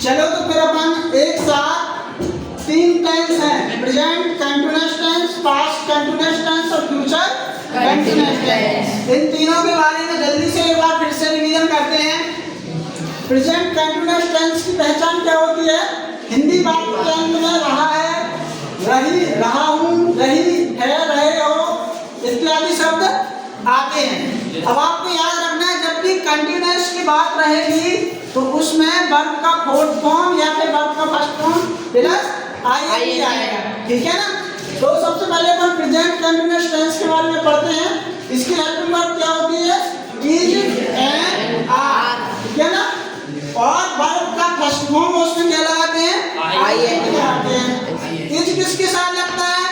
चलो तो फिर अपन एक साथ तीन टेंस हैं, present continuous tense, past continuous tense और फ्यूचर कंटीन्यूअस टेंस। इन तीनों के बारे में जल्दी से एक बार फिर से रिवीजन करते हैं। प्रेजेंट कंटीन्यूअस टेंस की पहचान क्या होती है? हिंदी वाक्य के अंत में रहा है, रही, रहा हूँ, रही है, रहे हो इत्यादि शब्द आते हैं। अब आपको याद रखना है जब भी कंटीन्यूअस की बात रहेगी तो उसमें वर्ब का फोर्थ फॉर्म या फिर वर्ब का फर्स्ट फॉर्म प्लस आईएनजी आएगा, ठीक है ना। तो सबसे पहले अपन प्रेजेंट कंटीन्यूअस टेंस के बारे में पढ़ते हैं। इसकी हेल्पिंग वर्ब क्या होती है? इज एंड आर, ठीक है ना। और वर्ब का फर्स्ट फॉर्म उसमें क्या लगाते हैं? आईएनजी लगाते हैं। इज किसके साथ लगता है?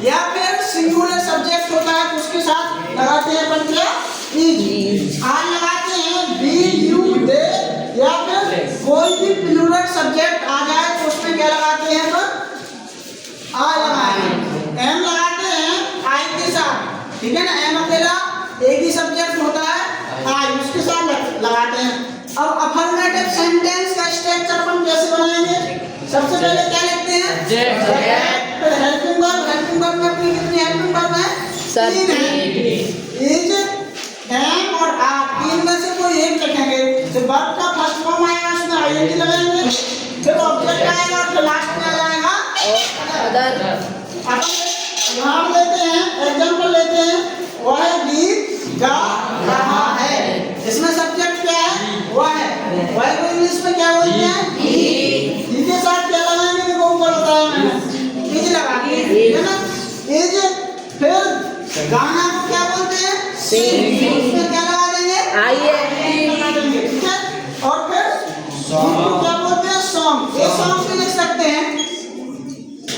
या फिर सिंगुलर सब्जेक्ट होता है तो उसके साथ लगाते हैं अपन क्या? इज। आर लगाते हैं बी यू दे, या फिर कोई भी प्लूरल सब्जेक्ट आ जाए तो उसमें क्या लगाते हैं? तो आर लगाते हैं। एम लगाते हैं आई के साथ, ठीक है ना। एम अकेला एक ही सब्जेक्ट होता है, आई उसके साथ लगाते हैं। अब अफर्मेटिव सेंटेंस का स्ट्रक्चर अपन कैसे बनाएंगे? सबसे पहले क्या लिखते हैं? हेल्पिंग वर्ब में अपनी कितनी हेल्पिंग वर्ब है? तीन है। इज, एम और आर, तीन में से कोई एक लिखेंगे। जब वर्ब का फर्स्ट फॉर्म आएगा उसमें आईएनजी लगाएंगे, फिर ऑब्जेक्ट आएगा और फिर लास्ट में आ जाएगा अदर। अपन उदाहरण लेते हैं, एग्जांपल लेते हैं। वह गीत गा रहा है, इसमें सब्जेक्ट क्या है? वह है। वह को इंग्लिश में क्या बोलते हैं? ही के साथ क्या लगाएंगे? देखो ऊपर बताया मैंने, इज लगाएंगे, ठीक है ना। इज, फिर गाना को क्या बोलते हैं? सिंग, उसमें क्या लगा देंगे? आईएनजी लगा देंगे, ठीक है। और फिर गीत को क्या बोलते हैं? सॉन्ग। ये सॉन्ग भी लिख सकते हैं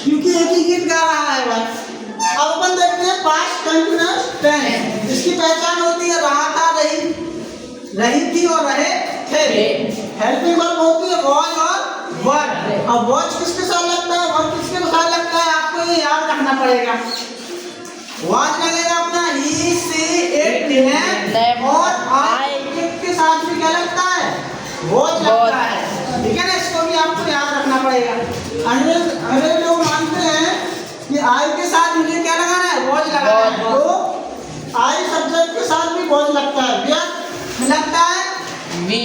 क्योंकि एक ही गीत गा रहा है वह। अब अपन देखते हैं पास्ट कंटीन्यूअस टेंस। इसकी पहचान होती है रहा था, रही, रही थी और रहे थे। हेल्पिंग वर्ब होती है वॉज और वर। अब वॉच किसके साथ लगता है, वर किसके साथ लगता है? आपको ये याद रखना पड़ेगा। वॉच लगेगा अपना ही, सी, इट, नेम, और आई के साथ भी क्या लगता है? वॉच लगता है, ठीक है ना। इसको भी आपको याद रखना पड़ेगा। अंग्रेज लोग मानते हैं कि आई के साथ मुझे क्या लगाना है? वॉच लगाना है, तो आई सब्जेक्ट के साथ भी वॉच लगता है। व्यक्ति लगता है वी,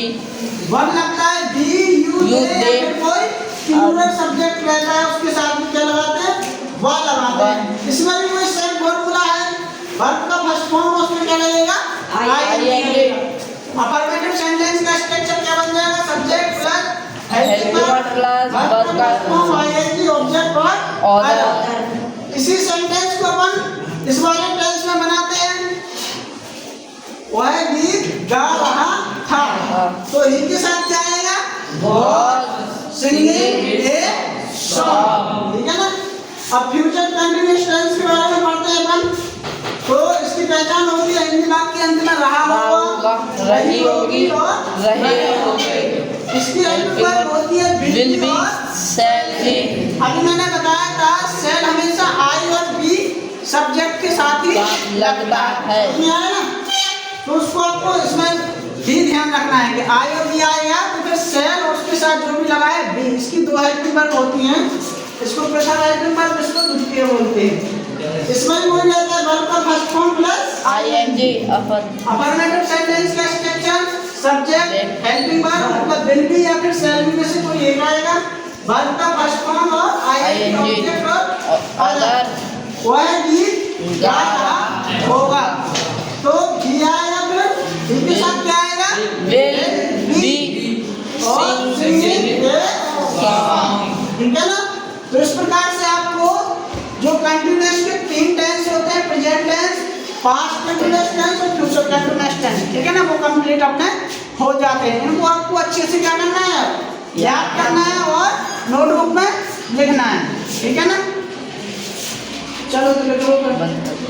वन लगता है बी यू दे, कोई प्लूरल सब्जेक्ट रहता है उसके साथ भी क्या लगाते हैं? वह लगाते हैं। इसमें भी कोई सेम फॉर्मूला है। वर्ब का फर्स्ट फॉर्म उसमें क्या लगेगा? आई। अफर्मेटिव सेंटेंस का स्ट्रक्चर क्या बन जाएगा? Subject plus helping verb plus verb का फॉर्म आईएनजी, ऑब्जेक्ट और अदर। इसी सेंटेंस को अपन इस वाले टेंस में बनाते हैं। वह गीत गा रहा था, तो ही के साथ क्या आएगा? वॉज सिंगिंग ए सॉन्ग, ठीक है ना। अब फ्यूचर कंटीन्यूअस टेंस के बारे में पढ़ते हैं अपन। तो इसकी पहचान होती है हिंदी वाक्य के अंत में रहा होगा, रही होगी और रहे होंगे। इसकी हेल्पिंग वर्ब होती है विल बी, शैल बी। अभी मैंने बताया था शैल हमेशा आई और बी सब्जेक्ट के साथ ही लगता है, समझ आया ना। तो उसको आपको इसमें भी ध्यान रखना है कि आई और बी आएगा तो फिर शैल और उसके साथ जो भी लगा है बी। इसकी दो हेल्पिंग वर्ब होती हैं, इसको प्रथम हेल्पिंग वर्ब, इसको द्वितीय बोलते हैं। इसमें भी बोल जाता है वर्ब का first form plus ING. Affirmative sentence का स्ट्रक्चर सब्जेक्ट हेल्पिंग वर्ब मतलब विल बी या फिर शैल बी में से कोई एक आएगा। वर्ब का फर्स्ट फॉर्म और आईएनजी, ऑब्जेक्ट और अदर। वह गीत गा रहा होगा, तो भी आएगा, फिर इनके साथ क्या आएगा? विल बी और सिंगिंग ए सॉन्ग, ठीक है ना। तो इस प्रकार से आपको जो कंटीन्यूअस के तीन टेंस होते हैं, present tense, past continuous tense और फ्यूचर कंटीन्यूअस टेंस, ठीक है ना, वो कंप्लीट अपने हो जाते हैं। इनको आपको अच्छे से क्या करना है? याद करना है और नोटबुक में लिखना है, ठीक है ना। चलो तो लिखो।